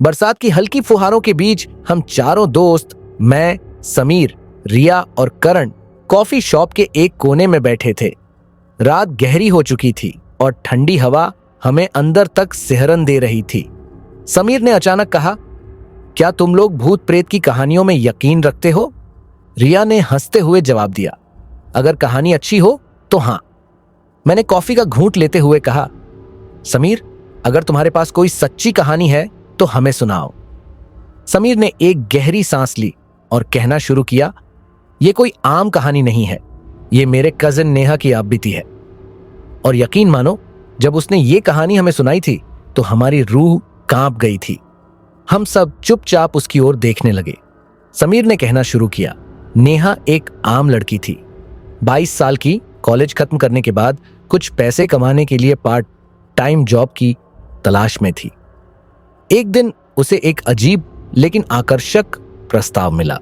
बरसात की हल्की फुहारों के बीच हम चारों दोस्त, मैं, समीर, रिया और करण कॉफी शॉप के एक कोने में बैठे थे। रात गहरी हो चुकी थी और ठंडी हवा हमें अंदर तक सिहरन दे रही थी। समीर ने अचानक कहा, क्या तुम लोग भूत प्रेत की कहानियों में यकीन रखते हो? रिया ने हंसते हुए जवाब दिया, अगर कहानी अच्छी हो तो हाँ। मैंने कॉफी का घूंट लेते हुए कहा, समीर, अगर तुम्हारे पास कोई सच्ची कहानी है तो हमें सुनाओ। समीर ने एक गहरी सांस ली और कहना शुरू किया, यह कोई आम कहानी नहीं है, यह मेरे कजिन नेहा की आप बीती है। और यकीन मानो, जब उसने ये कहानी हमें सुनाई थी तो हमारी रूह कांप गई थी। हम सब चुपचाप उसकी ओर देखने लगे। समीर ने कहना शुरू किया, नेहा एक आम लड़की थी, 22 साल की, कॉलेज खत्म करने के बाद कुछ पैसे कमाने के लिए पार्ट टाइम जॉब की तलाश में थी। एक दिन उसे एक अजीब लेकिन आकर्षक प्रस्ताव मिला।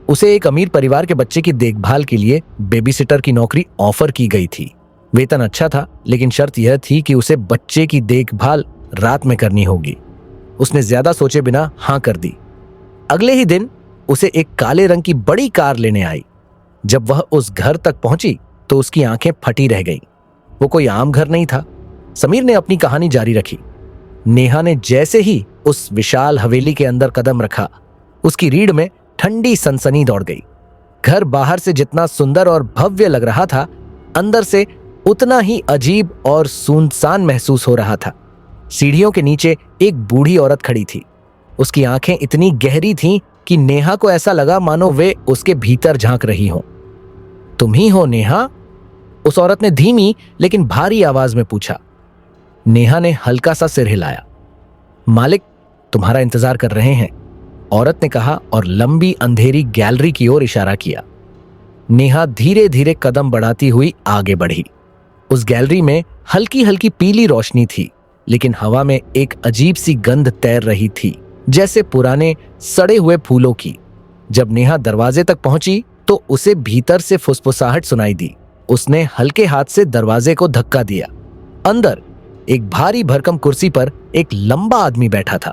उसे एक अमीर परिवार के बच्चे की देखभाल के लिए बेबीसिटर की नौकरी ऑफर की गई थी। वेतन अच्छा था, लेकिन शर्त यह थी कि उसे बच्चे की देखभाल रात में करनी होगी। उसने ज्यादा सोचे बिना हां कर दी। अगले ही दिन उसे एक काले रंग की बड़ी कार लेने आई। जब वह उस घर तक पहुंची तो उसकी आंखें फटी रह गईं। वो कोई आम घर नहीं था। समीर ने अपनी कहानी जारी रखी। नेहा ने जैसे ही उस विशाल हवेली के अंदर कदम रखा, उसकी रीढ़ में ठंडी सनसनी दौड़ गई। घर बाहर से जितना सुंदर और भव्य लग रहा था, अंदर से उतना ही अजीब और सुनसान महसूस हो रहा था। सीढ़ियों के नीचे एक बूढ़ी औरत खड़ी थी। उसकी आंखें इतनी गहरी थीं कि नेहा को ऐसा लगा मानो वे उसके भीतर झांक रही हों। तुम ही हो नेहा? उस औरत ने धीमी लेकिन भारी आवाज में पूछा। नेहा ने हल्का सा सिर हिलाया। मालिक तुम्हारा इंतजार कर रहे हैं, औरत ने कहा और लंबी अंधेरी गैलरी की ओर इशारा किया। नेहा धीरे धीरे कदम बढ़ाती हुई आगे बढ़ी। उस गैलरी में हल्की हल्की पीली रोशनी थी, लेकिन हवा में एक अजीब सी गंध तैर रही थी, जैसे पुराने सड़े हुए फूलों की। जब नेहा दरवाजे तक पहुंची तो उसे भीतर से फुसफुसाहट सुनाई दी। उसने हल्के हाथ से दरवाजे को धक्का दिया। अंदर एक भारी भरकम कुर्सी पर एक लंबा आदमी बैठा था।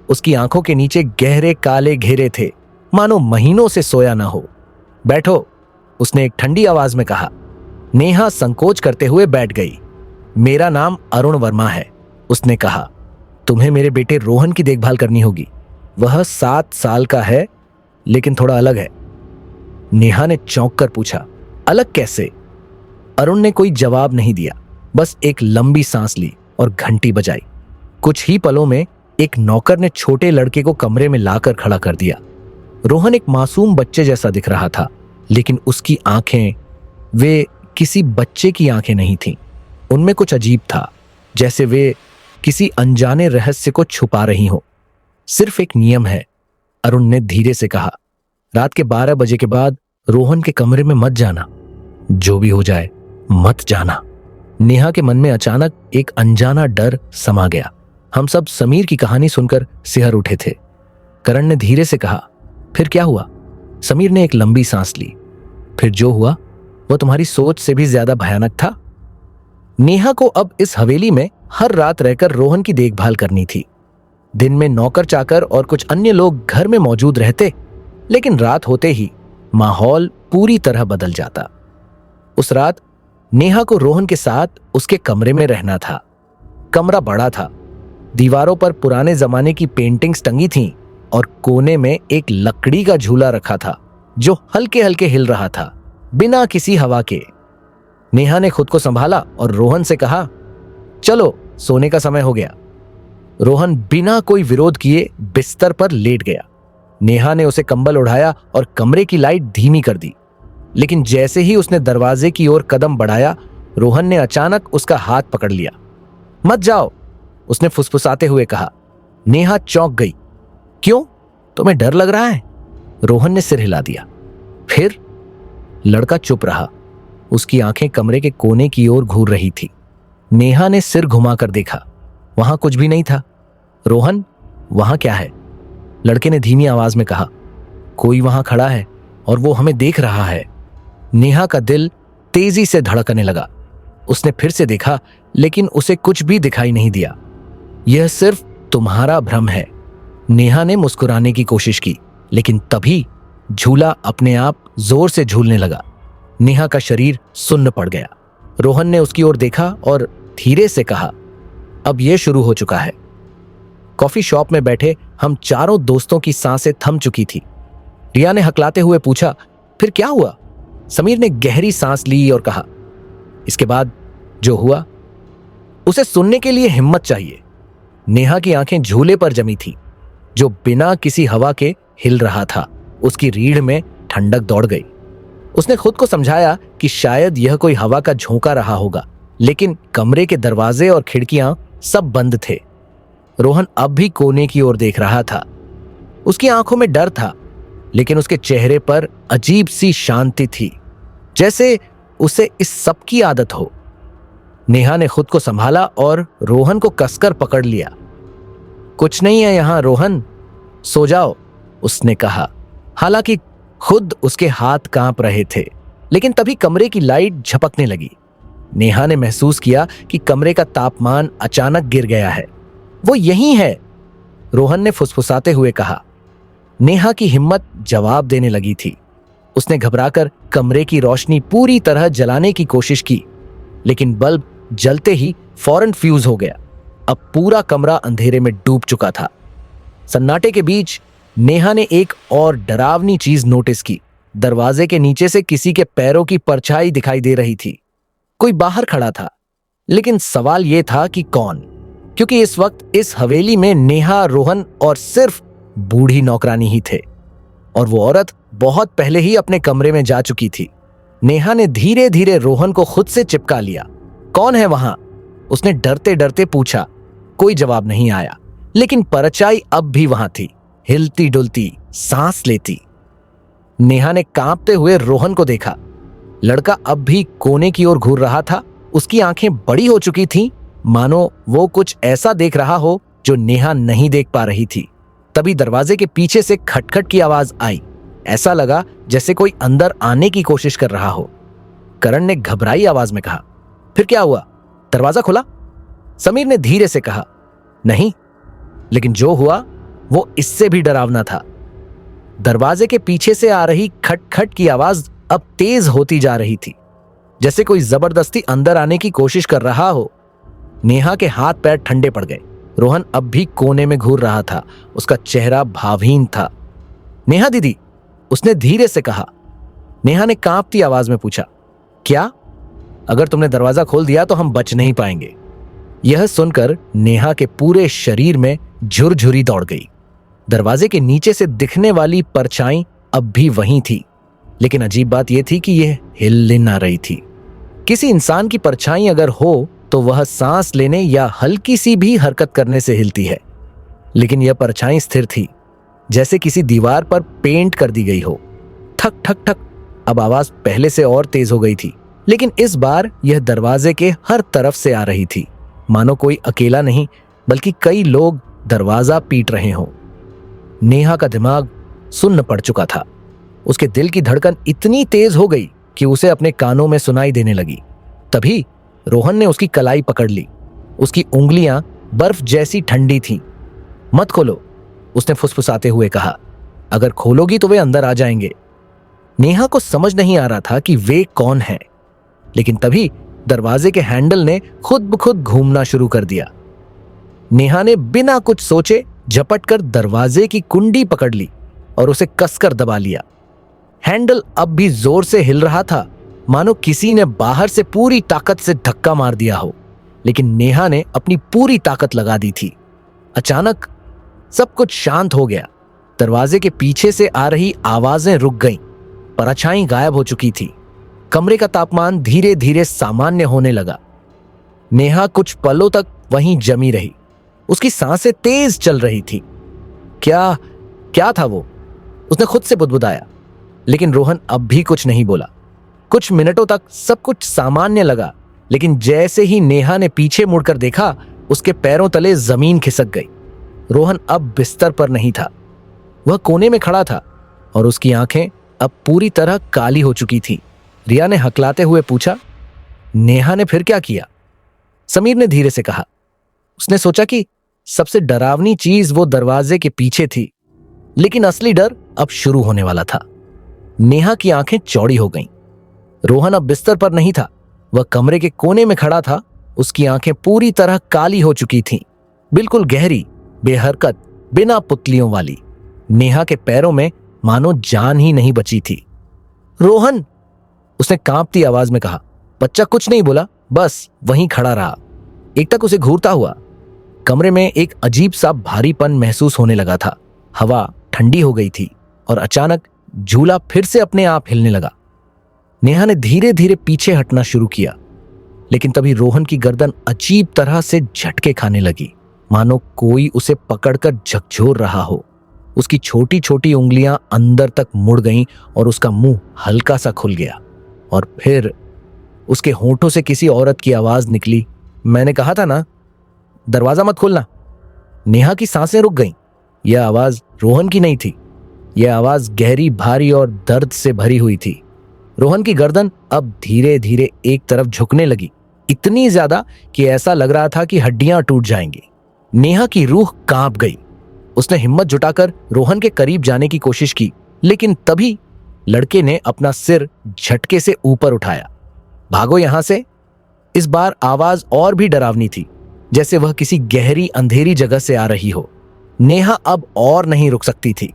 उसकी आंखों के नीचे गहरे काले घेरे थे, मानो महीनों से सोया ना हो। बैठो, उसने एक ठंडी आवाज में कहा। नेहा संकोच करते हुए बैठ गई। मेरा नाम अरुण वर्मा है, उसने कहा। तुम्हें मेरे बेटे रोहन की देखभाल करनी होगी। वह 7 साल का है, लेकिन थोड़ा अलग है। नेहा ने चौंक कर पूछा, अलग कैसे? अरुण ने कोई जवाब नहीं दिया, बस एक लंबी सांस ली और घंटी बजाई। कुछ ही पलों में एक नौकर ने छोटे लड़के को कमरे में लाकर खड़ा कर दिया। रोहन एक मासूम बच्चे जैसा दिख रहा था, लेकिन उसकी आंखें वे किसी बच्चे की आंखें नहीं थीं। उनमें कुछ अजीब था, जैसे वे किसी अनजाने रहस्य को छुपा रही हो। सिर्फ एक नियम है, अरुण ने धीरे से कहा। रात के 12 बजे के बाद रोहन के कमरे में मत जाना। जो भी हो जाए मत जाना। नेहा के मन में अचानक एक अनजाना डर समा गया। हम सब समीर की कहानी सुनकर सिहर उठे थे। करण ने धीरे से कहा, फिर क्या हुआ? समीर ने एक लंबी सांस ली। फिर जो हुआ वह तुम्हारी सोच से भी ज्यादा भयानक था। नेहा को अब इस हवेली में हर रात रहकर रोहन की देखभाल करनी थी। दिन में नौकर चाकर और कुछ अन्य लोग घर में मौजूद रहते, लेकिन रात होते ही माहौल पूरी तरह बदल जाता। उस रात नेहा को रोहन के साथ उसके कमरे में रहना था। कमरा बड़ा था। दीवारों पर पुराने जमाने की पेंटिंग्स टंगी थीं और कोने में एक लकड़ी का झूला रखा था जो हल्के हल्के हिल रहा था, बिना किसी हवा के। नेहा ने खुद को संभाला और रोहन से कहा, चलो सोने का समय हो गया। रोहन बिना कोई विरोध किए बिस्तर पर लेट गया। नेहा ने उसे कंबल उड़ाया और कमरे की लाइट धीमी कर दी, लेकिन जैसे ही उसने दरवाजे की ओर कदम बढ़ाया, रोहन ने अचानक उसका हाथ पकड़ लिया। मत जाओ, उसने फुसफुसाते हुए कहा। नेहा चौंक गई। क्यों? तुम्हें डर लग रहा है? रोहन ने सिर हिला दिया। फिर लड़का चुप रहा। उसकी आंखें कमरे के कोने की ओर घूर रही थी। नेहा ने सिर घुमाकर देखा। वहां कुछ भी नहीं था। रोहन, वहां क्या है? लड़के ने धीमी आवाज में कहा। कोई वहां खड़ा है और वो हमें देख रहा है। नेहा का दिल तेजी से धड़कने लगा। उसने फिर से देखा, लेकिन उसे कुछ भी दिखाई नहीं दिया। यह सिर्फ तुम्हारा भ्रम है, नेहा ने मुस्कुराने की कोशिश की, लेकिन तभी झूला अपने आप जोर से झूलने लगा। नेहा का शरीर सुन्न पड़ गया। रोहन ने उसकी ओर देखा और धीरे से कहा, अब यह शुरू हो चुका है। कॉफी शॉप में बैठे हम चारों दोस्तों की सांसें थम चुकी थी। रिया ने हकलाते हुए पूछा, फिर क्या हुआ? समीर ने गहरी सांस ली और कहा, इसके बाद जो हुआ उसे सुनने के लिए हिम्मत चाहिए। नेहा की आंखें झूले पर जमी थी, जो बिना किसी हवा के हिल रहा था। उसकी रीढ़ में ठंडक दौड़ गई। उसने खुद को समझाया कि शायद यह कोई हवा का झोंका रहा होगा, लेकिन कमरे के दरवाजे और खिड़कियां सब बंद थे। रोहन अब भी कोने की ओर देख रहा था। उसकी आंखों में डर था, लेकिन उसके चेहरे पर अजीब सी शांति थी, जैसे उसे इस सब की आदत हो। नेहा ने खुद को संभाला और रोहन को कसकर पकड़ लिया। कुछ नहीं है यहां रोहन, सो जाओ, उसने कहा। हालांकि खुद उसके हाथ कांप रहे थे, लेकिन तभी कमरे की लाइट झपकने लगी। नेहा ने महसूस किया कि कमरे का तापमान अचानक गिर गया है। वो यहीं है, रोहन ने फुसफुसाते हुए कहा। नेहा की हिम्मत जवाब देने लगी थी। उसने घबराकर कमरे की रोशनी पूरी तरह जलाने की कोशिश की, लेकिन बल्ब जलते ही फौरन फ्यूज हो गया। अब पूरा कमरा अंधेरे में डूब चुका था। सन्नाटे के बीच नेहा ने एक और डरावनी चीज नोटिस की। दरवाजे के नीचे से किसी के पैरों की परछाई दिखाई दे रही थी। कोई बाहर खड़ा था, लेकिन सवाल यह था कि कौन, क्योंकि इस वक्त इस हवेली में नेहा, रोहन और सिर्फ बूढ़ी नौकरानी ही थे, और वो औरत बहुत पहले ही अपने कमरे में जा चुकी थी। नेहा ने धीरे धीरे रोहन को खुद से चिपका लिया। कौन है वहां? उसने डरते डरते पूछा। कोई जवाब नहीं आया, लेकिन परछाई अब भी वहां थी, हिलती डुलती, सांस लेती। नेहा ने कांपते हुए रोहन को देखा। लड़का अब भी कोने की ओर घूर रहा था। उसकी आंखें बड़ी हो चुकी थीं, मानो वो कुछ ऐसा देख रहा हो जो नेहा नहीं देख पा रही थी। तभी दरवाजे के पीछे से खटखट की आवाज आई। ऐसा लगा जैसे कोई अंदर आने की कोशिश कर रहा हो। करण ने घबराई आवाज में कहा, फिर क्या हुआ? दरवाजा खुला? समीर ने धीरे से कहा, नहीं, लेकिन जो हुआ वो इससे भी डरावना था। दरवाजे के पीछे से आ रही खटखट की आवाज अब तेज होती जा रही थी, जैसे कोई जबरदस्ती अंदर आने की कोशिश कर रहा हो। नेहा के हाथ पैर ठंडे पड़ गए। रोहन अब भी कोने में घूर रहा था। उसका चेहरा भावहीन था। नेहा दीदी, उसने धीरे से कहा। नेहा ने कांपती आवाज में पूछा, क्या? अगर तुमने दरवाजा खोल दिया तो हम बच नहीं पाएंगे। यह सुनकर नेहा के पूरे शरीर में झुरझुरी दौड़ गई। दरवाजे के नीचे से दिखने वाली परछाई अब भी वहीं थी, लेकिन अजीब बात यह थी कि यह हिल ना रही थी। किसी इंसान की परछाई अगर हो तो वह सांस लेने या हल्की सी भी हरकत करने से हिलती है, लेकिन यह परछाई स्थिर थी, जैसे किसी दीवार पर पेंट कर दी गई हो। ठक ठक ठक। अब आवाज पहले से और तेज हो गई थी, लेकिन इस बार यह दरवाजे के हर तरफ से आ रही थी, मानो कोई अकेला नहीं बल्कि कई लोग दरवाजा पीट रहे हों। नेहा का दिमाग सुन्न पड़ चुका था। उसके दिल की धड़कन इतनी तेज हो गई कि उसे अपने कानों में सुनाई देने लगी। तभी रोहन ने उसकी कलाई पकड़ ली। उसकी उंगलियां बर्फ जैसी ठंडी थीं। मत खोलो, उसने फुसफुसाते हुए कहा। अगर खोलोगी तो वे अंदर आ जाएंगे। नेहा को समझ नहीं आ रहा था कि वे कौन हैं, लेकिन तभी दरवाजे के हैंडल ने खुद ब खुद घूमना शुरू कर दिया। नेहा ने बिना कुछ सोचे झपटकर दरवाजे की कुंडी पकड़ ली और उसे कसकर दबा लिया। हैंडल अब भी जोर से हिल रहा था, मानो किसी ने बाहर से पूरी ताकत से धक्का मार दिया हो, लेकिन नेहा ने अपनी पूरी ताकत लगा दी थी। अचानक सब कुछ शांत हो गया। दरवाजे के पीछे से आ रही आवाजें रुक गईं। परछाई गायब हो चुकी थी। कमरे का तापमान धीरे धीरे सामान्य होने लगा। नेहा कुछ पलों तक वहीं जमी रही। उसकी सांसें तेज चल रही थी। क्या था वो? उसने खुद से बुदबुदाया, लेकिन रोहन अब भी कुछ नहीं बोला। कुछ मिनटों तक सब कुछ सामान्य लगा, लेकिन जैसे ही नेहा ने पीछे मुड़कर देखा, उसके पैरों तले जमीन खिसक गई। रोहन अब बिस्तर पर नहीं था। वह कोने में खड़ा था और उसकी आंखें अब पूरी तरह काली हो चुकी थी। रिया ने हकलाते हुए पूछा, नेहा ने फिर क्या किया? समीर ने धीरे से कहा। उसने सोचा कि सबसे डरावनी चीज वो दरवाजे के पीछे थी, लेकिन असली डर अब शुरू होने वाला था। नेहा की आंखें चौड़ी हो गईं। रोहन अब बिस्तर पर नहीं था, वह कमरे के कोने में खड़ा था। उसकी आंखें पूरी तरह काली हो चुकी थीं, बिल्कुल गहरी, बेहरकत, बिना पुतलियों वाली। नेहा के पैरों में मानो जान ही नहीं बची थी। रोहन, उसने कांपती आवाज में कहा। बच्चा कुछ नहीं बोला, बस वहीं खड़ा रहा, एकटक उसे घूरता हुआ। कमरे में एक अजीब सा भारीपन महसूस होने लगा था। हवा ठंडी हो गई थी और अचानक झूला फिर से अपने आप हिलने लगा। नेहा ने धीरे धीरे पीछे हटना शुरू किया, लेकिन तभी रोहन की गर्दन अजीब तरह से झटके खाने लगी, मानो कोई उसे पकड़कर झकझोर रहा हो। उसकी छोटी छोटी उंगलियां अंदर तक मुड़ गईं और उसका मुंह हल्का सा खुल गया। और फिर उसके होंठों से किसी औरत की आवाज निकली, मैंने कहा था ना, दरवाजा मत खोलना। नेहा की सांसें रुक गईं। यह आवाज रोहन की नहीं थी। यह आवाज गहरी, भारी और दर्द से भरी हुई थी। रोहन की गर्दन अब धीरे धीरे एक तरफ झुकने लगी, इतनी ज्यादा कि ऐसा लग रहा था कि हड्डियां टूट जाएंगी। नेहा की रूह कांप गई। उसने हिम्मत जुटाकर रोहन के करीब जाने की कोशिश की, लेकिन तभी लड़के ने अपना सिर झटके से ऊपर उठाया। भागो यहां से। इस बार आवाज और भी डरावनी थी, जैसे वह किसी गहरी अंधेरी जगह से आ रही हो। नेहा अब और नहीं रुक सकती थी।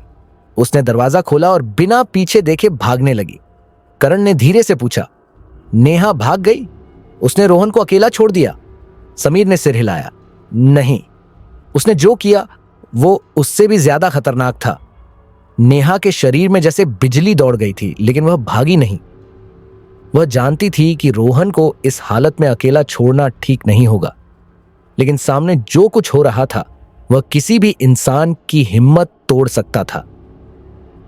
उसने दरवाजा खोला और बिना पीछे देखे भागने लगी। करण ने धीरे से पूछा, नेहा भाग गई? उसने रोहन को अकेला छोड़ दिया? समीर ने सिर हिलाया, नहीं, उसने जो किया वो उससे भी ज्यादा खतरनाक था। नेहा के शरीर में जैसे बिजली दौड़ गई थी, लेकिन वह भागी नहीं। वह जानती थी कि रोहन को इस हालत में अकेला छोड़ना ठीक नहीं होगा, लेकिन सामने जो कुछ हो रहा था वह किसी भी इंसान की हिम्मत तोड़ सकता था।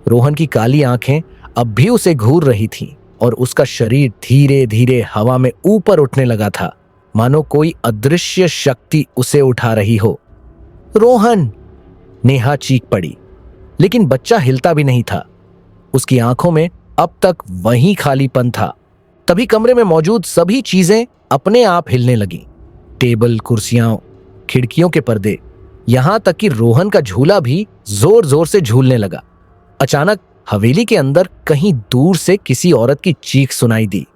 रोहन की काली आंखें अब भी उसे घूर रही थीं और उसका शरीर धीरे धीरे हवा में ऊपर उठने लगा था, मानो कोई अदृश्य शक्ति उसे उठा रही हो। रोहन! नेहा चीख पड़ी, लेकिन बच्चा हिलता भी नहीं था। उसकी आंखों में अब तक वही खालीपन था। तभी कमरे में मौजूद सभी चीजें अपने आप हिलने लगीं। टेबल, कुर्सियां, खिड़कियों के पर्दे, यहां तक कि रोहन का झूला भी जोर जोर से झूलने लगा। अचानक हवेली के अंदर कहीं दूर से किसी औरत की चीख सुनाई दी।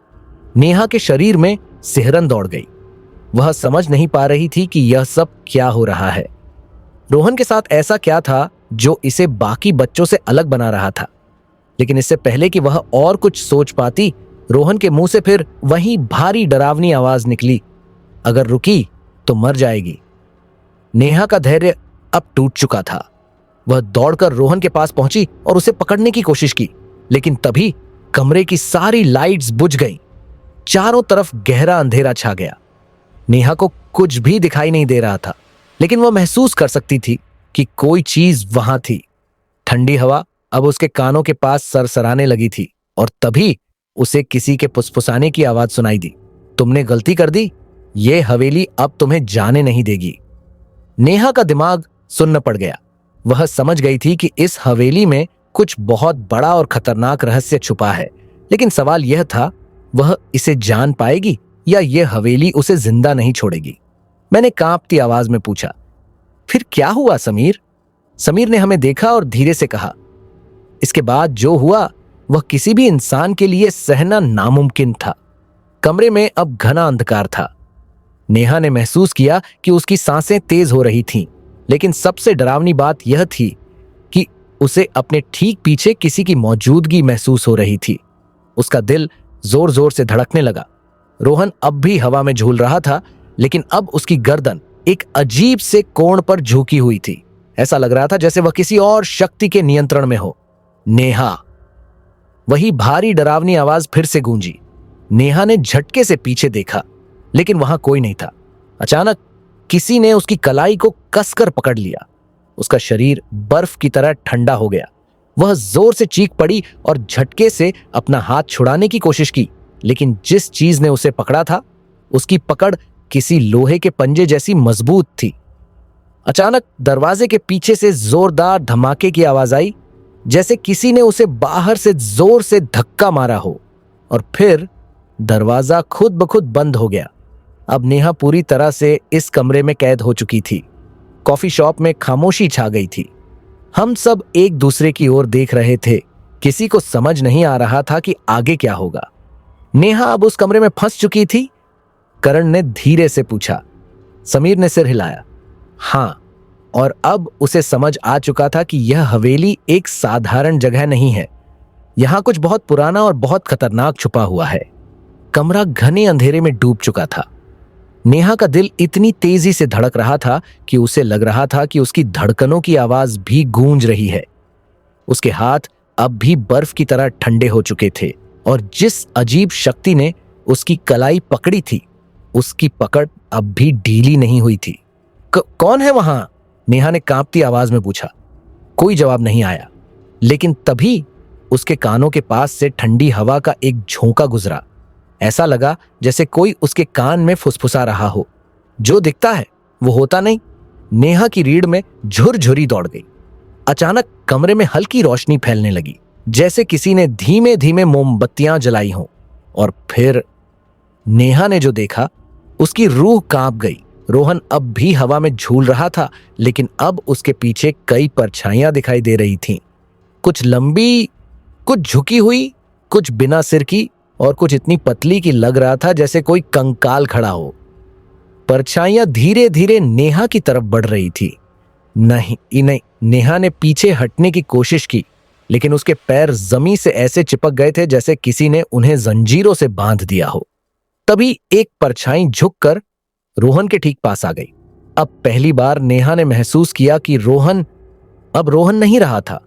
नेहा के शरीर में सिहरन दौड़ गई। वह समझ नहीं पा रही थी कि यह सब क्या हो रहा है। रोहन के साथ ऐसा क्या था जो इसे बाकी बच्चों से अलग बना रहा था? लेकिन इससे पहले कि वह और कुछ सोच पाती, रोहन के मुंह से फिर वही भारी डरावनी आवाज निकली, अगर रुकी तो मर जाएगी। नेहा का धैर्य अब टूट चुका था। वह दौड़कर रोहन के पास पहुंची और उसे पकड़ने की कोशिश की, लेकिन तभी कमरे की सारी लाइट्स बुझ गईं। चारों तरफ गहरा अंधेरा छा गया। नेहा को कुछ भी दिखाई नहीं दे रहा था, लेकिन वह महसूस कर सकती थी कि कोई चीज वहां थी। ठंडी हवा अब उसके कानों के पास सरसराने लगी थी और तभी उसे किसी के फुसफुसाने की आवाज सुनाई दी, तुमने गलती कर दी, ये हवेली अब तुम्हें जाने नहीं देगी। नेहा का दिमाग सुन्न पड़ गया। वह समझ गई थी कि इस हवेली में कुछ बहुत बड़ा और खतरनाक रहस्य छुपा है, लेकिन सवाल यह था, वह इसे जान पाएगी या यह हवेली उसे जिंदा नहीं छोड़ेगी। मैंने कांपती आवाज में पूछा, फिर क्या हुआ समीर? समीर ने हमें देखा और धीरे से कहा, इसके बाद जो हुआ वह किसी भी इंसान के लिए सहना नामुमकिन था। कमरे में अब घना अंधकार था। नेहा ने महसूस किया कि उसकी सांसें तेज हो रही थीं, लेकिन सबसे डरावनी बात यह थी कि उसे अपने ठीक पीछे किसी की मौजूदगी महसूस हो रही थी। उसका दिल जोर जोर से धड़कने लगा। रोहन अब भी हवा में झूल रहा था, लेकिन अब उसकी गर्दन एक अजीब से कोण पर झुकी हुई थी। ऐसा लग रहा था जैसे वह किसी और शक्ति के नियंत्रण में हो। नेहा! वही भारी डरावनी आवाज फिर से गूंजी। नेहा ने झटके से पीछे देखा, लेकिन वहां कोई नहीं था। अचानक किसी ने उसकी कलाई को कसकर पकड़ लिया। उसका शरीर बर्फ की तरह ठंडा हो गया। वह जोर से चीख पड़ी और झटके से अपना हाथ छुड़ाने की कोशिश की, लेकिन जिस चीज ने उसे पकड़ा था उसकी पकड़ किसी लोहे के पंजे जैसी मजबूत थी। अचानक दरवाजे के पीछे से जोरदार धमाके की आवाज आई, जैसे किसी ने उसे बाहर से जोर से धक्का मारा हो, और फिर दरवाजा खुद ब खुद बंद हो गया। अब नेहा पूरी तरह से इस कमरे में कैद हो चुकी थी। कॉफी शॉप में खामोशी छा गई थी। हम सब एक दूसरे की ओर देख रहे थे। किसी को समझ नहीं आ रहा था कि आगे क्या होगा। नेहा अब उस कमरे में फंस चुकी थी? करण ने धीरे से पूछा। समीर ने सिर हिलाया। हां, और अब उसे समझ आ चुका था कि यह हवेली एक साधारण जगह नहीं है। यहां कुछ बहुत पुराना और बहुत खतरनाक छुपा हुआ है। कमरा घने अंधेरे में डूब चुका था। नेहा का दिल इतनी तेजी से धड़क रहा था कि उसे लग रहा था कि उसकी धड़कनों की आवाज भी गूंज रही है। उसके हाथ अब भी बर्फ की तरह ठंडे हो चुके थे और जिस अजीब शक्ति ने उसकी कलाई पकड़ी थी, उसकी पकड़ अब भी ढीली नहीं हुई थी। कौन है वहां? नेहा ने कांपती आवाज में पूछा। कोई जवाब नहीं आया, लेकिन तभी उसके कानों के पास से ठंडी हवा का एक झोंका गुजरा। ऐसा लगा जैसे कोई उसके कान में फुसफुसा रहा हो। जो दिखता है वो होता नहीं। नेहा की रीढ़ में झुरझुरी दौड़ गई। अचानक कमरे में हल्की रोशनी फैलने लगी, जैसे किसी ने धीमे धीमे मोमबत्तियां जलाई हों। और फिर नेहा ने जो देखा, उसकी रूह कांप गई। रोहन अब भी हवा में झूल रहा था, लेकिन अब उसके पीछे कई परछाइयां दिखाई दे रही थीं। कुछ लंबी, कुछ झुकी हुई, कुछ बिना सिर की और कुछ इतनी पतली कि लग रहा था जैसे कोई कंकाल खड़ा हो। परछाइयां धीरे धीरे नेहा की तरफ बढ़ रही थी। नहीं, नेहा ने पीछे हटने की कोशिश की, लेकिन उसके पैर जमीन से ऐसे चिपक गए थे जैसे किसी ने उन्हें जंजीरों से बांध दिया हो। तभी एक परछाई झुककर रोहन के ठीक पास आ गई। अब पहली बार नेहा ने महसूस किया कि रोहन अब रोहन नहीं रहा था।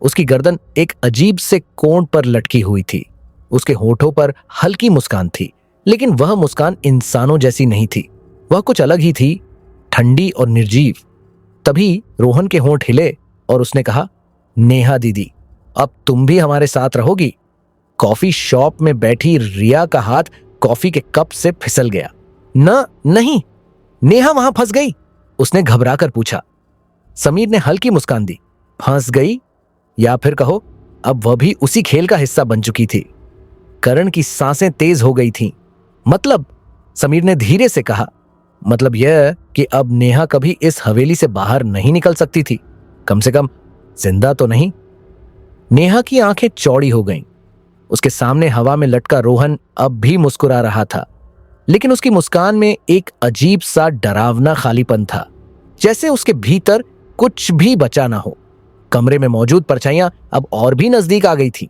उसकी गर्दन एक अजीब से कोण पर लटकी हुई थी। उसके होठों पर हल्की मुस्कान थी, लेकिन वह मुस्कान इंसानों जैसी नहीं थी। वह कुछ अलग ही थी, ठंडी और निर्जीव। तभी रोहन के होंठ हिले और उसने कहा, नेहा दीदी, अब तुम भी हमारे साथ रहोगी। कॉफी शॉप में बैठी रिया का हाथ कॉफी के कप से फिसल गया। नहीं, नेहा वहां फंस गई, उसने घबरा कर पूछा। समीर ने हल्की मुस्कान दी। फंस गई, या फिर कहो अब वह भी उसी खेल का हिस्सा बन चुकी थी। करण की सांसें तेज हो गई थीं। मतलब? समीर ने धीरे से कहा। मतलब यह कि अब नेहा कभी इस हवेली से बाहर नहीं निकल सकती थी, कम से कम जिंदा तो नहीं। नेहा की आंखें चौड़ी हो गईं। उसके सामने हवा में लटका रोहन अब भी मुस्कुरा रहा था, लेकिन उसकी मुस्कान में एक अजीब सा डरावना खालीपन था, जैसे उसके भीतर कुछ भी बचा ना हो। कमरे में मौजूद परछाइयां अब और भी नजदीक आ गई थी।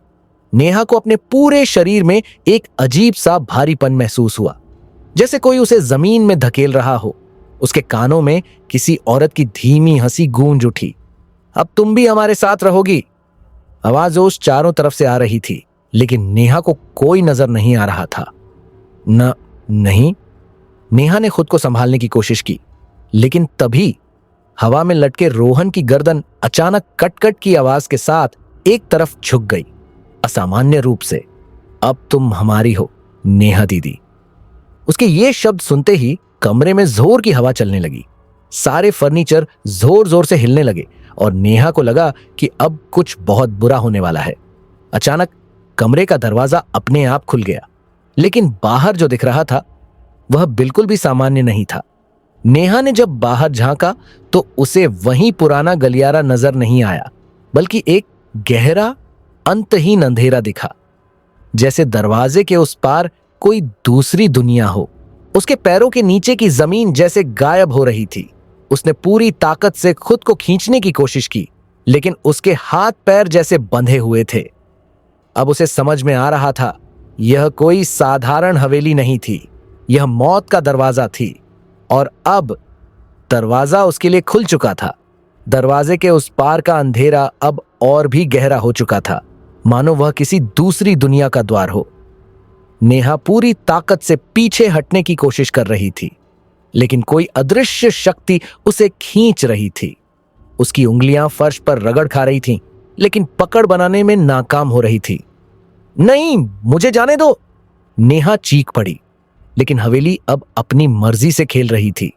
नेहा को अपने पूरे शरीर में एक अजीब सा भारीपन महसूस हुआ, जैसे कोई उसे जमीन में धकेल रहा हो। उसके कानों में किसी औरत की धीमी हंसी गूंज उठी। अब तुम भी हमारे साथ रहोगी। आवाज उस चारों तरफ से आ रही थी, लेकिन नेहा को कोई नजर नहीं आ रहा था। नहीं। नेहा ने खुद को संभालने की कोशिश की, लेकिन तभी हवा में लटके रोहन की गर्दन अचानक कट-कट की आवाज के साथ एक तरफ झुक गई, असामान्य रूप से। अब तुम हमारी हो, नेहा दीदी। उसके ये शब्द सुनते ही कमरे में जोर की हवा चलने लगी। सारे फर्नीचर जोर जोर से हिलने लगे और नेहा को लगा कि अब कुछ बहुत बुरा होने वाला है। अचानक कमरे का दरवाजा अपने आप खुल गया, लेकिन बाहर जो दिख रहा था वह बिल्कुल भी सामान्य नहीं था। नेहा ने जब बाहर झांका तो उसे वही पुराना गलियारा नजर नहीं आया, बल्कि एक गहरा अंतहीन अंधेरा दिखा, जैसे दरवाजे के उस पार कोई दूसरी दुनिया हो। उसके पैरों के नीचे की जमीन जैसे गायब हो रही थी। उसने पूरी ताकत से खुद को खींचने की कोशिश की, लेकिन उसके हाथ पैर जैसे बंधे हुए थे। अब उसे समझ में आ रहा था, यह कोई साधारण हवेली नहीं थी, यह मौत का दरवाजा थी। और अब दरवाजा उसके लिए खुल चुका था। दरवाजे के उस पार का अंधेरा अब और भी गहरा हो चुका था, मानो वह किसी दूसरी दुनिया का द्वार हो। नेहा पूरी ताकत से पीछे हटने की कोशिश कर रही थी, लेकिन कोई अदृश्य शक्ति उसे खींच रही थी। उसकी उंगलियां फर्श पर रगड़ खा रही थीं, लेकिन पकड़ बनाने में नाकाम हो रही थी। नहीं, मुझे जाने दो, नेहा चीख पड़ी, लेकिन हवेली अब अपनी मर्जी से खेल रही थी।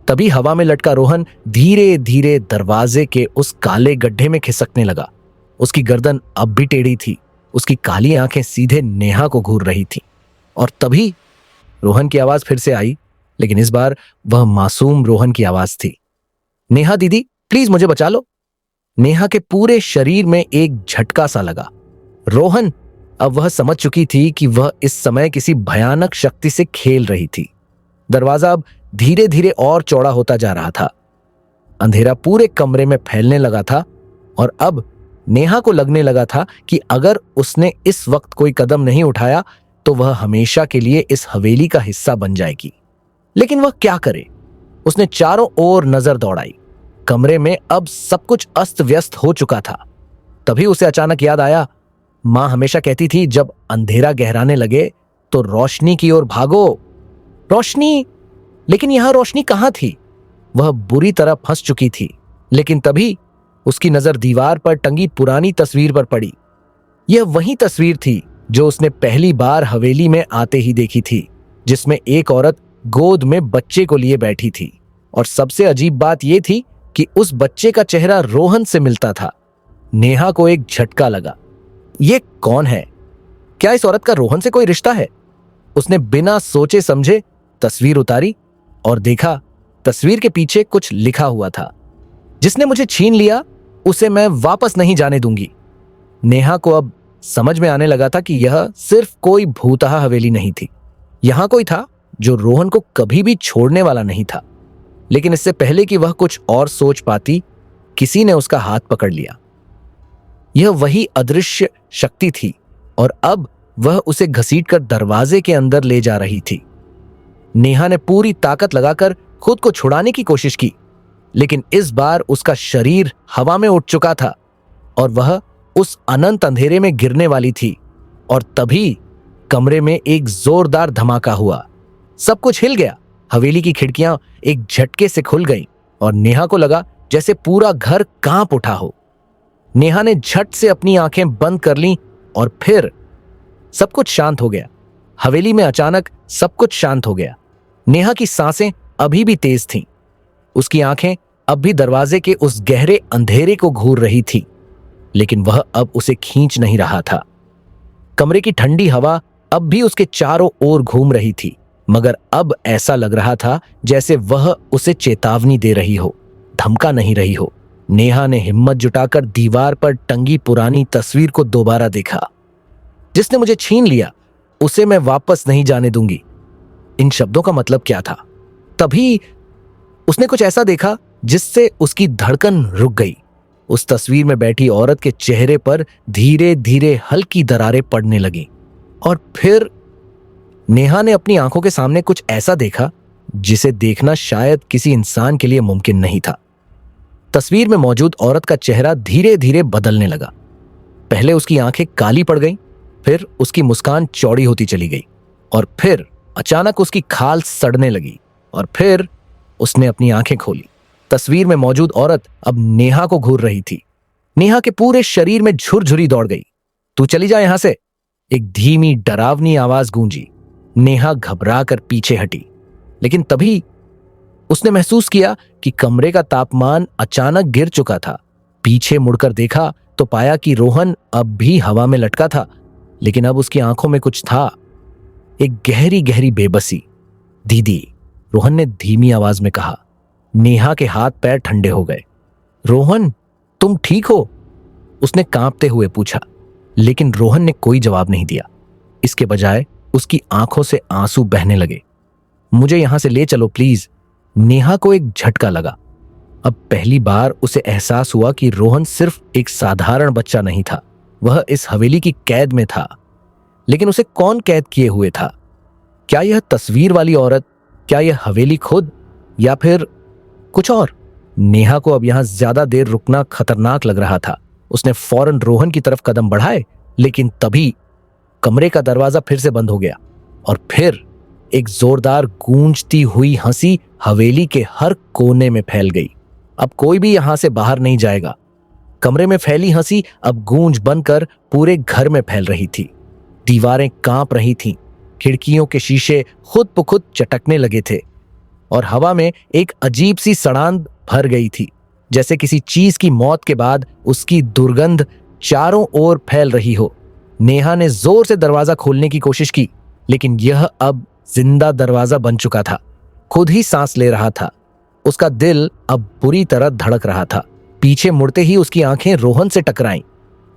तभी हवा में लटका रोहन धीरे धीरे दरवाजे के उस काले गड्ढे में खिसकने लगा। उसकी गर्दन अब भी टेढ़ी थी, उसकी काली आंखें सीधे नेहा को घूर रही थीं। और तभी रोहन की आवाज फिर से आई, लेकिन इस बार वह मासूम रोहन की आवाज थी। नेहा दीदी प्लीज मुझे बचा लो। नेहा के पूरे शरीर में एक झटका सा लगा। रोहन, अब वह समझ चुकी थी कि वह इस समय किसी भयानक शक्ति से खेल रही थी। दरवाजा अब धीरे धीरे और चौड़ा होता जा रहा था। अंधेरा पूरे कमरे में फैलने लगा था और अब नेहा को लगने लगा था कि अगर उसने इस वक्त कोई कदम नहीं उठाया तो वह हमेशा के लिए इस हवेली का हिस्सा बन जाएगी। लेकिन वह क्या करे? उसने चारों ओर नजर दौड़ाई। कमरे में अब सब कुछ अस्त व्यस्त हो चुका था। तभी उसे अचानक याद आया, मां हमेशा कहती थी जब अंधेरा गहराने लगे तो रोशनी की ओर भागो। रोशनी, लेकिन यहां रोशनी कहां थी? वह बुरी तरह फंस चुकी थी। लेकिन तभी उसकी नजर दीवार पर टंगी पुरानी तस्वीर पर पड़ी। यह वही तस्वीर थी जो उसने पहली बार हवेली में आते ही देखी थी, जिसमें एक औरत गोद में बच्चे को लिए बैठी थी। और सबसे अजीब बात यह थी कि उस बच्चे का चेहरा रोहन से मिलता था। नेहा को एक झटका लगा। ये कौन है? क्या इस औरत का रोहन से कोई रिश्ता है? उसने बिना सोचे समझे तस्वीर उतारी और देखा तस्वीर के पीछे कुछ लिखा हुआ था, जिसने मुझे छीन लिया उसे मैं वापस नहीं जाने दूंगी। नेहा को अब समझ में आने लगा था कि यह सिर्फ कोई भूतहा हवेली नहीं थी। यहां कोई था जो रोहन को कभी भी छोड़ने वाला नहीं था। लेकिन इससे पहले कि वह कुछ और सोच पाती, किसी ने उसका हाथ पकड़ लिया। यह वही अदृश्य शक्ति थी और अब वह उसे घसीटकर दरवाजे के अंदर ले जा रही थी। नेहा ने पूरी ताकत लगाकर खुद को छुड़ाने की कोशिश की, लेकिन इस बार उसका शरीर हवा में उठ चुका था और वह उस अनंत अंधेरे में गिरने वाली थी। और तभी कमरे में एक जोरदार धमाका हुआ। सब कुछ हिल गया। हवेली की खिड़कियां एक झटके से खुल गईं और नेहा को लगा जैसे पूरा घर कांप उठा हो। नेहा ने झट से अपनी आंखें बंद कर लीं और फिर सब कुछ शांत हो गया। हवेली में अचानक सब कुछ शांत हो गया। नेहा की सांसें अभी भी तेज थीं। उसकी आंखें अब भी दरवाजे के उस गहरे अंधेरे को घूर रही थी, लेकिन वह अब उसे खींच नहीं रहा था। कमरे की ठंडी हवा अब भी उसके चारों ओर घूम रही थी, मगर अब ऐसा लग रहा था जैसे वह उसे चेतावनी दे रही हो, धमका नहीं रही हो। नेहा ने हिम्मत जुटाकर दीवार पर टंगी पुरानी तस्वीर को दोबारा देखा। जिसने मुझे छीन लिया उसे मैं वापस नहीं जाने दूंगी। इन शब्दों का मतलब क्या था? तभी उसने कुछ ऐसा देखा जिससे उसकी धड़कन रुक गई। उस तस्वीर में बैठी औरत के चेहरे पर धीरे धीरे हल्की दरारें पड़ने लगीं और फिर नेहा ने अपनी आंखों के सामने कुछ ऐसा देखा जिसे देखना शायद किसी इंसान के लिए मुमकिन नहीं था। तस्वीर में मौजूद औरत का चेहरा धीरे धीरे बदलने लगा। पहले उसकी आंखें काली पड़ गईं, फिर उसकी मुस्कान चौड़ी होती चली गई और फिर अचानक उसकी खाल सड़ने लगी और फिर उसने अपनी आंखें खोली। तस्वीर में मौजूद औरत अब नेहा को घूर रही थी। नेहा के पूरे शरीर में झुरझुरी दौड़ गई। तू चली जा यहां से, एक धीमी डरावनी आवाज गूंजी। नेहा घबरा कर पीछे हटी, लेकिन तभी उसने महसूस किया कि कमरे का तापमान अचानक गिर चुका था। पीछे मुड़कर देखा तो पाया कि रोहन अब भी हवा में लटका था, लेकिन अब उसकी आंखों में कुछ था, एक गहरी गहरी बेबसी। दीदी, रोहन ने धीमी आवाज में कहा। नेहा के हाथ पैर ठंडे हो गए। रोहन, तुम ठीक हो? उसने कांपते हुए पूछा, लेकिन रोहन ने कोई जवाब नहीं दिया। इसके बजाय उसकी आंखों से आंसू बहने लगे। मुझे यहां से ले चलो प्लीज। नेहा को एक झटका लगा। अब पहली बार उसे एहसास हुआ कि रोहन सिर्फ एक साधारण बच्चा नहीं था, वह इस हवेली की कैद में था। लेकिन उसे कौन कैद किए हुए था? क्या यह तस्वीर वाली औरत, क्या यह हवेली खुद, या फिर कुछ और? नेहा को अब यहां ज्यादा देर रुकना खतरनाक लग रहा था। उसने फौरन रोहन की तरफ कदम बढ़ाए, लेकिन तभी कमरे का दरवाजा फिर से बंद हो गया और फिर एक जोरदार गूंजती हुई हंसी हवेली के हर कोने में फैल गई। अब कोई भी यहां से बाहर नहीं जाएगा। कमरे में फैली हंसी अब गूंज बनकर पूरे घर में फैल रही थी। दीवारें कांप रही थीं, खिड़कियों के शीशे खुद ब खुद चटकने लगे थे और हवा में एक अजीब सी सड़ांध भर गई थी, जैसे किसी चीज की मौत के बाद उसकी दुर्गंध चारों ओर फैल रही हो। नेहा ने जोर से दरवाजा खोलने की कोशिश की, लेकिन यह अब जिंदा दरवाजा बन चुका था, खुद ही सांस ले रहा था। उसका दिल अब बुरी तरह धड़क रहा था। पीछे मुड़ते ही उसकी आंखें रोहन से टकराईं।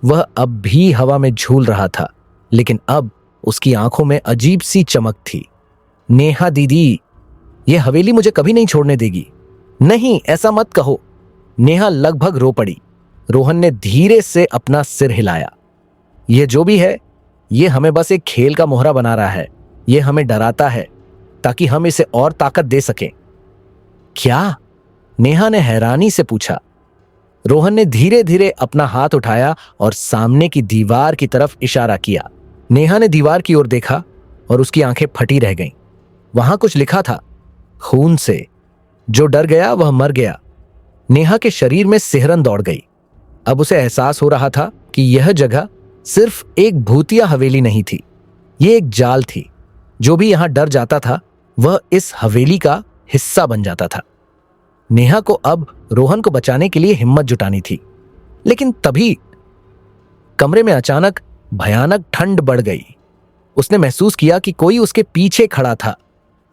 वह अब भी हवा में झूल रहा था, लेकिन अब उसकी आंखों में अजीब सी चमक थी। नेहा दीदी, यह हवेली मुझे कभी नहीं छोड़ने देगी। नहीं, ऐसा मत कहो। नेहा लगभग रो पड़ी। रोहन ने धीरे से अपना सिर हिलाया। यह जो भी है, यह हमें बस एक खेल का मोहरा बना रहा है। यह हमें डराता है ताकि हम इसे और ताकत दे सकें। क्या? नेहा ने हैरानी से पूछा। रोहन ने धीरे धीरे अपना हाथ उठाया और सामने की दीवार की तरफ इशारा किया। नेहा ने दीवार की ओर देखा और उसकी आंखें फटी रह गईं। वहां कुछ लिखा था, खून से। जो डर गया वह मर गया। नेहा के शरीर में सिहरन दौड़ गई। अब उसे एहसास हो रहा था कि यह जगह सिर्फ एक भूतिया हवेली नहीं थी, यह एक जाल थी। जो भी यहां डर जाता था वह इस हवेली का हिस्सा बन जाता था। नेहा को अब रोहन को बचाने के लिए हिम्मत जुटानी थी। लेकिन तभी कमरे में अचानक भयानक ठंड बढ़ गई। उसने महसूस किया कि कोई उसके पीछे खड़ा था।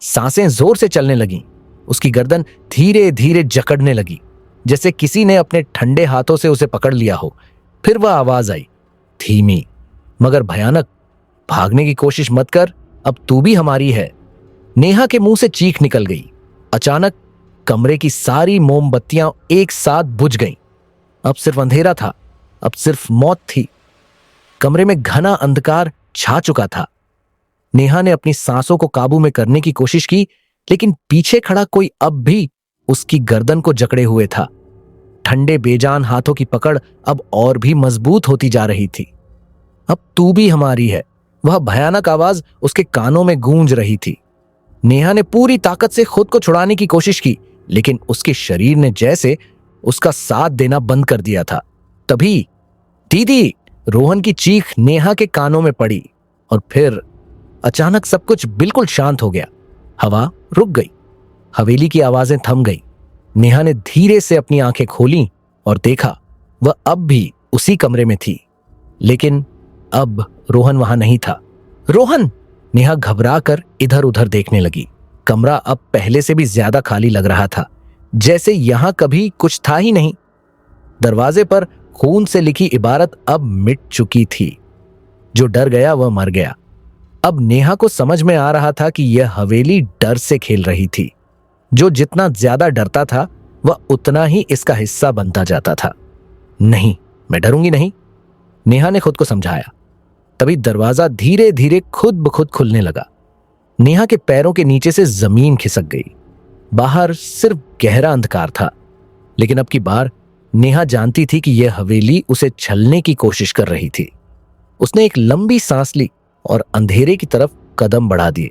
सांसें जोर से चलने लगीं। उसकी गर्दन धीरे धीरे जकड़ने लगी, जैसे किसी ने अपने ठंडे हाथों से उसे पकड़ लिया हो। फिर वह आवाज आई, धीमी मगर भयानक, भागने की कोशिश मत कर, अब तू भी हमारी है। नेहा के मुंह से चीख निकल गई। अचानक कमरे की सारी मोमबत्तियां एक साथ बुझ गईं। अब सिर्फ अंधेरा था, अब सिर्फ मौत थी। कमरे में घना अंधकार छा चुका था। नेहा ने अपनी सांसों को काबू में करने की कोशिश की, लेकिन पीछे खड़ा कोई अब भी उसकी गर्दन को जकड़े हुए था। ठंडे बेजान हाथों की पकड़ अब और भी मजबूत होती जा रही थी। अब तू भी हमारी है, वह भयानक आवाज उसके कानों में गूंज रही थी। नेहा ने पूरी ताकत से खुद को छुड़ाने की कोशिश की, लेकिन उसके शरीर ने जैसे उसका साथ देना बंद कर दिया था। तभी दीदी, रोहन की चीख नेहा के कानों में पड़ी और फिर अचानक सब कुछ बिल्कुल शांत हो गया। हवा रुक गई, हवेली की आवाजें थम गई। नेहा ने धीरे से अपनी आंखें खोलीं और देखा वह अब भी उसी कमरे में थी, लेकिन अब रोहन वहां नहीं था। रोहन! नेहा घबराकर इधर उधर देखने लगी। कमरा अब पहले से भी ज्यादा खाली लग रहा था, जैसे यहां कभी कुछ था ही नहीं। दरवाजे पर खून से लिखी इबारत अब मिट चुकी थी। जो डर गया वह मर गया। अब नेहा को समझ में आ रहा था कि यह हवेली डर से खेल रही थी। जो जितना ज्यादा डरता था वह उतना ही इसका हिस्सा बनता जाता था। नहीं, मैं डरूंगी नहीं, नेहा ने खुद को समझाया। तभी दरवाजा धीरे धीरे खुद ब खुद खुलने लगा। नेहा के पैरों के नीचे से जमीन खिसक गई। बाहर सिर्फ गहरा अंधकार था, लेकिन अब की बार नेहा जानती थी कि यह हवेली उसे छलने की कोशिश कर रही थी। उसने एक लंबी सांस ली और अंधेरे की तरफ कदम बढ़ा दिए।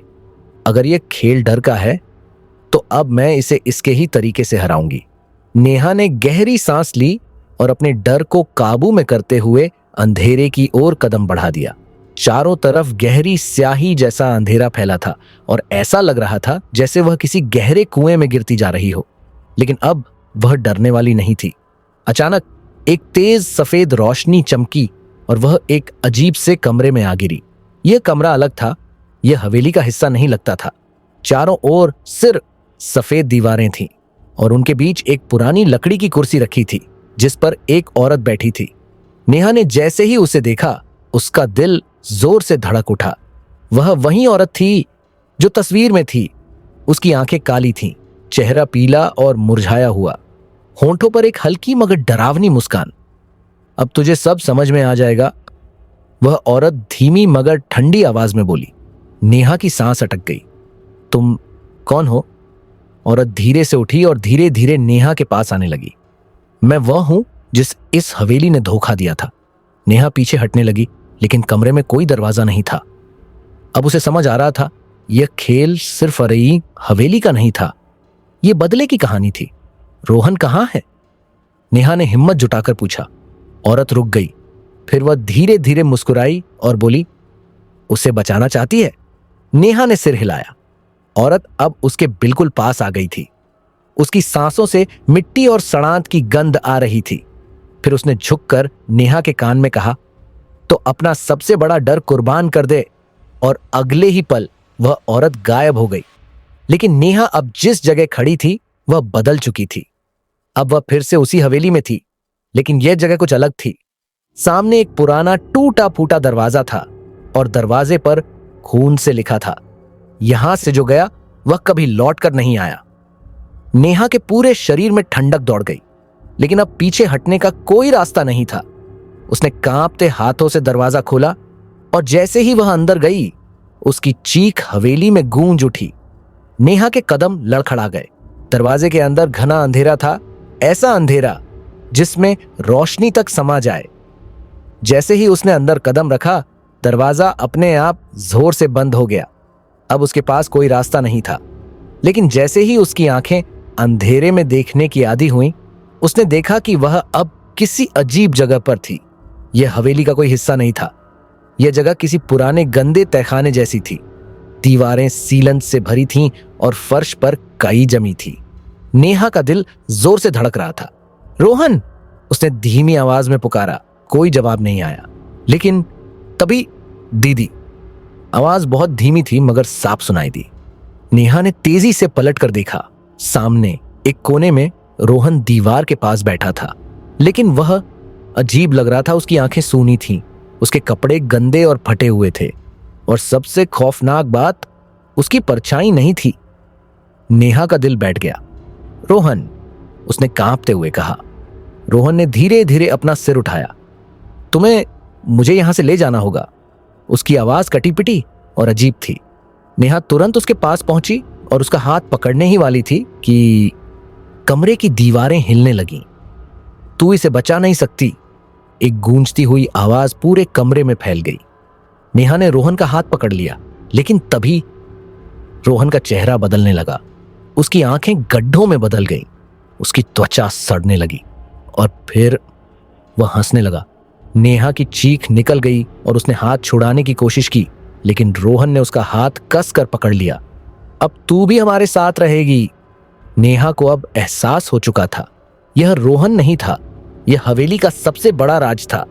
अगर यह खेल डर का है तो अब मैं इसे इसके ही तरीके से हराऊंगी। नेहा ने गहरी सांस ली और अपने डर को काबू में करते हुए अंधेरे की ओर कदम बढ़ा दिया। चारों तरफ गहरी स्याही जैसा अंधेरा फैला था और ऐसा लग रहा था जैसे वह किसी गहरे कुएं में गिरती जा रही हो। लेकिन अब वह डरने वाली नहीं थी। अचानक एक तेज सफेद रोशनी चमकी और वह एक अजीब से कमरे में आ गिरी। यह कमरा अलग था, यह हवेली का हिस्सा नहीं लगता था। चारों ओर सिर्फ सफेद दीवारें थीं और उनके बीच एक पुरानी लकड़ी की कुर्सी रखी थी जिस पर एक औरत बैठी थी। नेहा ने जैसे ही उसे देखा, उसका दिल जोर से धड़क उठा। वह वही औरत थी जो तस्वीर में थी। उसकी आंखें काली थीं, चेहरा पीला और मुरझाया हुआ, होंठों पर एक हल्की मगर डरावनी मुस्कान। अब तुझे सब समझ में आ जाएगा, वह औरत धीमी मगर ठंडी आवाज में बोली। नेहा की सांस अटक गई। तुम कौन हो? औरत धीरे से उठी और धीरे धीरे नेहा के पास आने लगी। मैं वह हूं जिस इस हवेली ने धोखा दिया था। नेहा पीछे हटने लगी, लेकिन कमरे में कोई दरवाजा नहीं था। अब उसे समझ आ रहा था यह खेल सिर्फ अरई हवेली का नहीं था, यह बदले की कहानी थी। रोहन कहाँ है? नेहा ने हिम्मत जुटाकर पूछा। औरत रुक गई, फिर वह धीरे धीरे मुस्कुराई और बोली, उसे बचाना चाहती है? नेहा ने सिर हिलाया। औरत अब उसके बिल्कुल पास आ गई थी। उसकी सांसों से मिट्टी और सड़ांत की गंध आ रही थी। फिर उसने झुककर नेहा के कान में कहा, तो अपना सबसे बड़ा डर कुर्बान कर दे। और अगले ही पल वह औरत गायब हो गई। लेकिन नेहा अब जिस जगह खड़ी थी वह बदल चुकी थी। अब वह फिर से उसी हवेली में थी, लेकिन यह जगह कुछ अलग थी। सामने एक पुराना टूटा फूटा दरवाजा था और दरवाजे पर खून से लिखा था, यहां से जो गया वह कभी लौट कर नहीं आया। नेहा के पूरे शरीर में ठंडक दौड़ गई, लेकिन अब पीछे हटने का कोई रास्ता नहीं था। उसने कांपते हाथों से दरवाजा खोला और जैसे ही वह अंदर गई, उसकी चीख हवेली में गूंज उठी। नेहा के कदम लड़खड़ा गए। दरवाजे के अंदर घना अंधेरा था, ऐसा अंधेरा जिसमें रोशनी तक समा जाए। जैसे ही उसने अंदर कदम रखा, दरवाजा अपने आप जोर से बंद हो गया। अब उसके पास कोई रास्ता नहीं था, लेकिन जैसे ही उसकी आंखें अंधेरे में देखने की आदी हुईं, उसने देखा कि वह अब किसी अजीब जगह पर थी। यह हवेली का कोई हिस्सा नहीं था। यह जगह किसी पुराने गंदे तहखाने जैसी थी। दीवारें सीलन से भरी थीं और फर्श पर काई जमी थी। नेहा का दिल जोर से धड़क रहा था। रोहन, उसने धीमी आवाज में पुकारा। कोई जवाब नहीं आया, लेकिन तभी दीदी। आवाज बहुत धीमी थी मगर साफ सुनाई दी। नेहा ने तेजी से पलट कर देखा। सामने एक कोने में रोहन दीवार के पास बैठा था, लेकिन वह अजीब लग रहा था। उसकी आंखें सूनी थीं, उसके कपड़े गंदे और फटे हुए थे, और सबसे खौफनाक बात, उसकी परछाई नहीं थी। नेहा का दिल बैठ गया। रोहन, उसने कांपते हुए कहा। रोहन ने धीरे धीरे अपना सिर उठाया। तुम्हें मुझे यहां से ले जाना होगा। उसकी आवाज कटी पिटी और अजीब थी। नेहा तुरंत उसके पास पहुंची और उसका हाथ पकड़ने ही वाली थी कि कमरे की दीवारें हिलने लगीं। तू इसे बचा नहीं सकती, एक गूंजती हुई आवाज पूरे कमरे में फैल गई। नेहा ने रोहन का हाथ पकड़ लिया, लेकिन तभी रोहन का चेहरा बदलने लगा। उसकी आंखें गड्ढों में बदल गईं, उसकी त्वचा सड़ने लगी और फिर वह हंसने लगा। नेहा की चीख निकल गई और उसने हाथ छुड़ाने की कोशिश की, लेकिन रोहन ने उसका हाथ कसकर पकड़ लिया। अब तू भी हमारे साथ रहेगी। नेहा को अब एहसास हो चुका था, यह रोहन नहीं था, यह हवेली का सबसे बड़ा राज था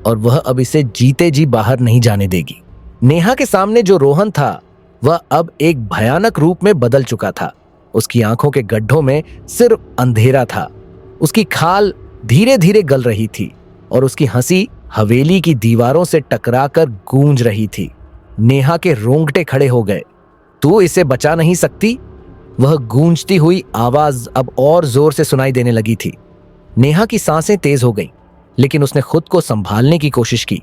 और वह अब इसे जीते जी बाहर नहीं जाने देगी। नेहा के सामने जो रोहन था, वह अब एक भयानक रूप में बदल चुका था। उसकी आंखों के गड्ढों में सिर्फ अंधेरा था। उसकी खाल धीरे धीरे गल रही थी और उसकी हंसी हवेली की दीवारों से टकराकर गूंज रही थी। नेहा के रोंगटे खड़े हो गए। तू इसे बचा नहीं सकती, वह गूंजती हुई आवाज अब और जोर से सुनाई देने लगी थी। नेहा की सांसें तेज हो गईं, लेकिन उसने खुद को संभालने की कोशिश की।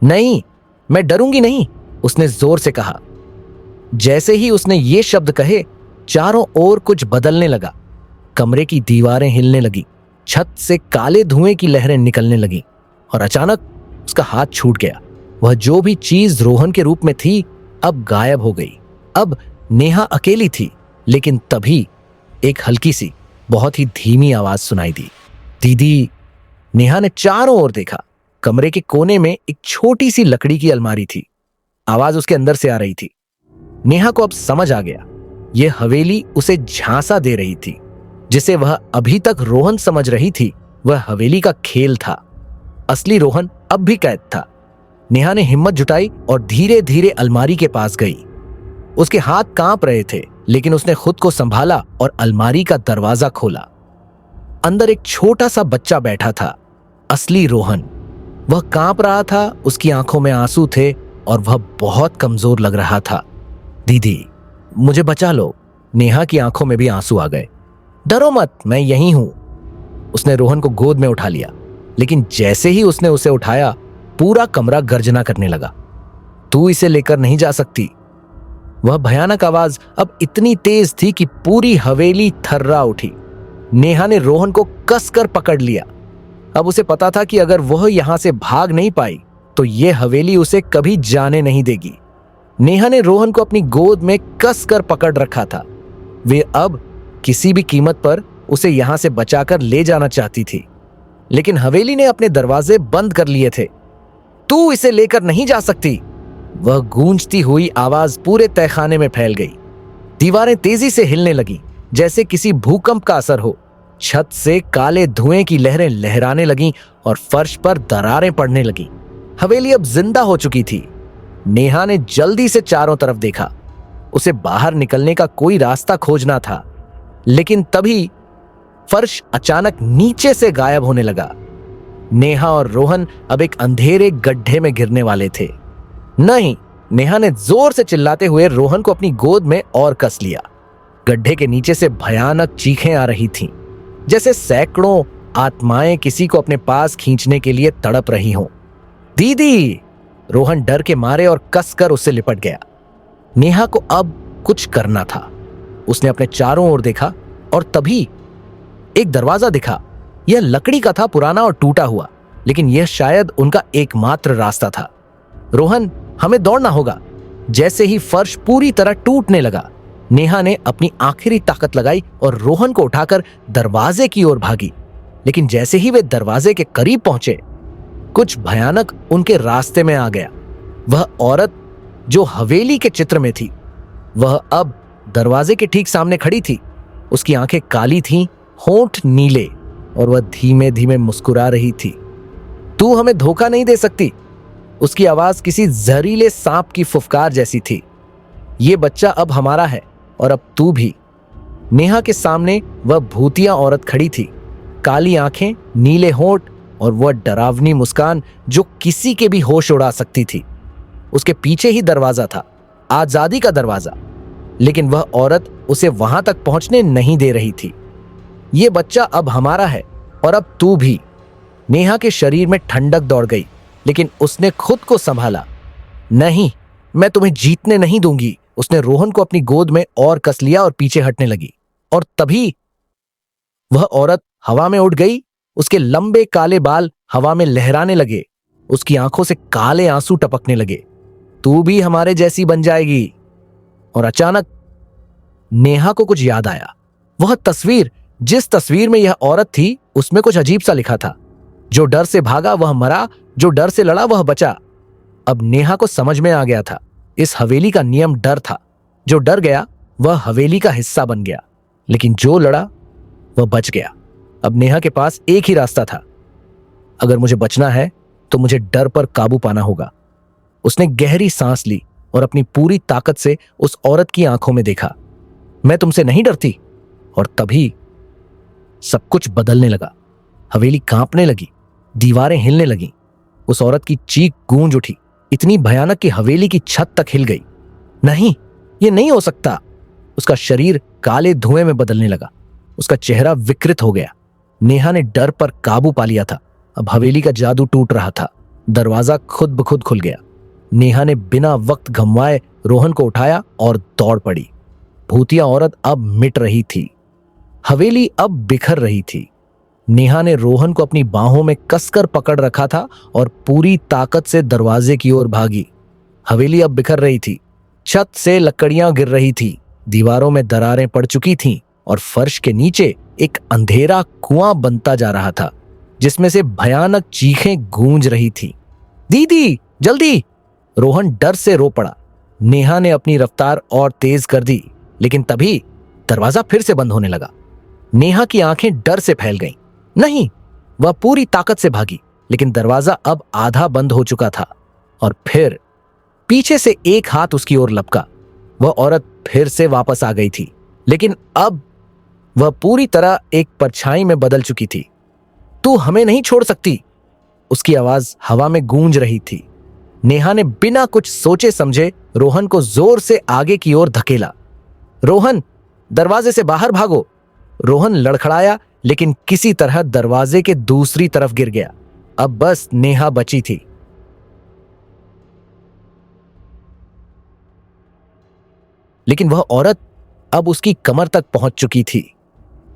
नहीं, मैं डरूंगी नहीं, उसने जोर से कहा। जैसे ही उसने ये शब्द कहे, चारों ओर कुछ बदलने लगा। कमरे की दीवारें हिलने लगी, छत से काले धुएं की लहरें निकलने लगी और अचानक उसका हाथ छूट गया। वह जो भी चीज रोहन के रूप में थी, अब गायब हो गई। अब नेहा अकेली थी, लेकिन तभी एक हल्की सी, बहुत ही धीमी आवाज सुनाई दी। दीदी। नेहा ने चारों ओर देखा। कमरे के कोने में एक छोटी सी लकड़ी की अलमारी थी। आवाज उसके अंदर से आ रही थी। नेहा को अब समझ आ गया, यह हवेली उसे झांसा दे रही थी। जिसे वह अभी तक रोहन समझ रही थी, वह हवेली का खेल था। असली रोहन अब भी कैद था। नेहा ने हिम्मत जुटाई और धीरे धीरे अलमारी के पास गई। उसके हाथ कांप रहे थे, लेकिन उसने खुद को संभाला और अलमारी का दरवाजा खोला। अंदर एक छोटा सा बच्चा बैठा था, असली रोहन। वह कांप रहा था, उसकी आंखों में आंसू थे और वह बहुत कमजोर लग रहा था। दीदी, मुझे बचा लो। नेहा की आंखों में भी आंसू आ गए। डरो मत, मैं यहीं हूं। उसने रोहन को गोद में उठा लिया, लेकिन जैसे ही उसने उसे उठाया, पूरा कमरा गर्जना करने लगा। तू इसे लेकर नहीं जा सकती। वह भयानक आवाज अब इतनी तेज थी कि पूरी हवेली थर्रा उठी। नेहा ने रोहन को कसकर पकड़ लिया। अब उसे पता था कि अगर वह यहां से भाग नहीं पाई, तो यह हवेली उसे कभी जाने नहीं देगी। नेहा ने रोहन को अपनी गोद में कसकर पकड़ रखा था। वे अब किसी भी कीमत पर उसे यहां से बचाकर ले जाना चाहती थी, लेकिन हवेली ने अपने दरवाजे बंद कर लिए थे। तू इसे लेकर नहीं जा सकती। वह गूंजती हुई आवाज पूरे तहखाने में फैल गई। दीवारें तेजी से हिलने लगी, जैसे किसी भूकंप का असर हो। छत से काले धुएं की लहरें लहराने लगीं और फर्श पर दरारें पड़ने लगीं। हवेली अब जिंदा हो चुकी थी। नेहा ने जल्दी से चारों तरफ देखा। उसे बाहर निकलने का कोई रास्ता खोजना था, लेकिन तभी फर्श अचानक नीचे से गायब होने लगा। नेहा और रोहन अब एक अंधेरे गड्ढे में गिरने वाले थे। नहीं, नेहा ने जोर से चिल्लाते हुए रोहन को अपनी गोद में और कस लिया। गड्ढे के नीचे से भयानक चीखें आ रही थीं, जैसे सैकड़ों आत्माएं किसी को अपने पास खींचने के लिए तड़प रही हों। दीदी! रोहन डर के मारे और कसकर उससे लिपट गया। नेहा को अब कुछ करना था। उसने अपने चारों ओर देखा और तभी एक दरवाजा दिखा। यह लकड़ी का था, पुराना और टूटा हुआ, लेकिन यह शायद उनका एकमात्र रास्ता था। रोहन, हमें दौड़ना होगा। जैसे ही फर्श पूरी तरह टूटने लगा, नेहा ने अपनी आखिरी ताकत लगाई और रोहन को उठाकर दरवाजे की ओर भागी। लेकिन जैसे ही वे दरवाजे के करीब पहुंचे, कुछ भयानक उनके रास्ते में आ गया। वह औरत जो हवेली के चित्र में थी, वह अब दरवाजे के ठीक सामने खड़ी थी। उसकी आंखें काली थीं, होंठ नीले, और वह धीमे धीमे मुस्कुरा रही थी। तू हमें धोखा नहीं दे सकती। उसकी आवाज किसी जहरीले सांप की फुफकार जैसी थी। ये बच्चा अब हमारा है और अब तू भी। नेहा के सामने वह भूतिया औरत खड़ी थी, काली आंखें, नीले होंठ और वह डरावनी मुस्कान जो किसी के भी होश उड़ा सकती थी। उसके पीछे ही दरवाजा था, आजादी का दरवाजा, लेकिन वह औरत उसे वहां तक पहुंचने नहीं दे रही थी। ये बच्चा अब हमारा है और अब तू भी। नेहा के शरीर में ठंडक दौड़ गई, लेकिन उसने खुद को संभाला। नहीं, मैं तुम्हें जीतने नहीं दूंगी। उसने रोहन को अपनी गोद में और कस लिया और पीछे हटने लगी। और तभी वह औरत हवा में उड़ गई। उसके लंबे काले बाल हवा में लहराने लगे। उसकी आंखों से काले आंसू टपकने लगे। तू भी हमारे जैसी बन जाएगी। और अचानक नेहा को कुछ याद आया। वह तस्वीर, जिस तस्वीर में यह औरत थी, उसमें कुछ अजीब सा लिखा था। जो डर से भागा वह मरा, जो डर से लड़ा वह बचा। अब नेहा को समझ में आ गया था, इस हवेली का नियम डर था। जो डर गया वह हवेली का हिस्सा बन गया, लेकिन जो लड़ा वह बच गया। अब नेहा के पास एक ही रास्ता था। अगर मुझे बचना है तो मुझे डर पर काबू पाना होगा। उसने गहरी सांस ली और अपनी पूरी ताकत से उस औरत की आंखों में देखा। मैं तुमसे नहीं डरती। और तभी सब कुछ बदलने लगा। हवेली कांपने लगी, दीवारें हिलने लगीं। उस औरत की चीख गूंज उठी, इतनी भयानक कि हवेली की छत तक हिल गई। नहीं, ये नहीं हो सकता। उसका शरीर काले धुएं में बदलने लगा। उसका चेहरा विकृत हो गया। नेहा ने डर पर काबू पा लिया था। अब हवेली का जादू टूट रहा था। दरवाजा खुद ब खुद खुल गया। नेहा ने बिना वक्त गंवाए रोहन को उठाया और दौड़ पड़ी। भूतिया औरत अब मिट रही थी। हवेली अब बिखर रही थी। नेहा ने रोहन को अपनी बाहों में कसकर पकड़ रखा था और पूरी ताकत से दरवाजे की ओर भागी। हवेली अब बिखर रही थी। छत से लकड़ियां गिर रही थी, दीवारों में दरारें पड़ चुकी थीं और फर्श के नीचे एक अंधेरा कुआं बनता जा रहा था, जिसमें से भयानक चीखें गूंज रही थी। दीदी, जल्दी! रोहन डर से रो पड़ा। नेहा ने अपनी रफ्तार और तेज कर दी, लेकिन तभी दरवाजा फिर से बंद होने लगा। नेहा की आंखें डर से फैल गईं। नहीं, वह पूरी ताकत से भागी, लेकिन दरवाजा अब आधा बंद हो चुका था। और फिर पीछे से एक हाथ उसकी ओर लपका। वह औरत फिर से वापस आ गई थी, लेकिन अब वह पूरी तरह एक परछाई में बदल चुकी थी। तू हमें नहीं छोड़ सकती। उसकी आवाज हवा में गूंज रही थी। नेहा ने बिना कुछ सोचे समझे रोहन को जोर से आगे की ओर धकेला। रोहन, दरवाजे से बाहर भागो! रोहन लड़खड़ाया, लेकिन किसी तरह दरवाजे के दूसरी तरफ गिर गया। अब बस नेहा बची थी। लेकिन वह औरत अब उसकी कमर तक पहुंच चुकी थी।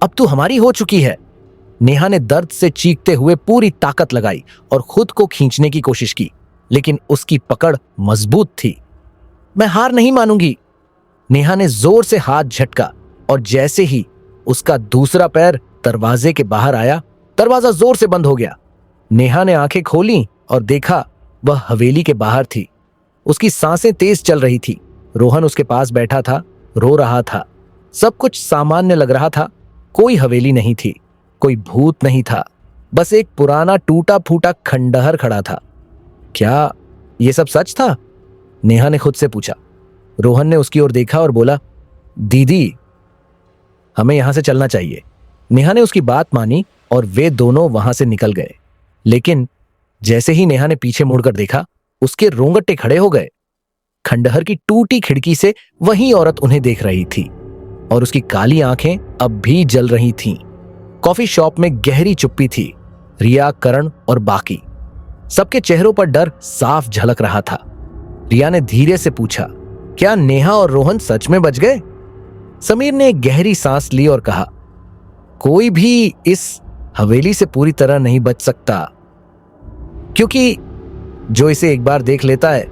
अब तू हमारी हो चुकी है। नेहा ने दर्द से चीखते हुए पूरी ताकत लगाई और खुद को खींचने की कोशिश की, लेकिन उसकी पकड़ मजबूत थी। मैं हार नहीं मानूंगी। नेहा ने जोर से हाथ झटका और जैसे ही उसका दूसरा पैर दरवाजे के बाहर आया, दरवाजा जोर से बंद हो गया। नेहा ने आंखें खोली और देखा वह हवेली के बाहर थी। उसकी सांसें तेज चल रही थी। रोहन उसके पास बैठा था, रो रहा था। सब कुछ सामान्य लग रहा था। कोई हवेली नहीं थी, कोई भूत नहीं था, बस एक पुराना टूटा फूटा खंडहर खड़ा था। क्या यह सब सच था? नेहा ने खुद से पूछा। रोहन ने उसकी ओर देखा और बोला, दीदी, हमें यहां से चलना चाहिए। नेहा ने उसकी बात मानी और वे दोनों वहां से निकल गए। लेकिन जैसे ही नेहा ने पीछे मुड़कर देखा, उसके रोंगटे खड़े हो गए। खंडहर की टूटी खिड़की से वही औरत उन्हें देख रही थी और उसकी काली आंखें अब भी जल रही थीं। कॉफी शॉप में गहरी चुप्पी थी। रिया, करण और बाकी सबके चेहरों पर डर साफ झलक रहा था। रिया ने धीरे से पूछा, क्या नेहा और रोहन सच में बच गए? समीर ने एक गहरी सांस ली और कहा, कोई भी इस हवेली से पूरी तरह नहीं बच सकता, क्योंकि जो इसे एक बार देख लेता है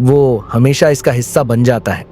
वो हमेशा इसका हिस्सा बन जाता है।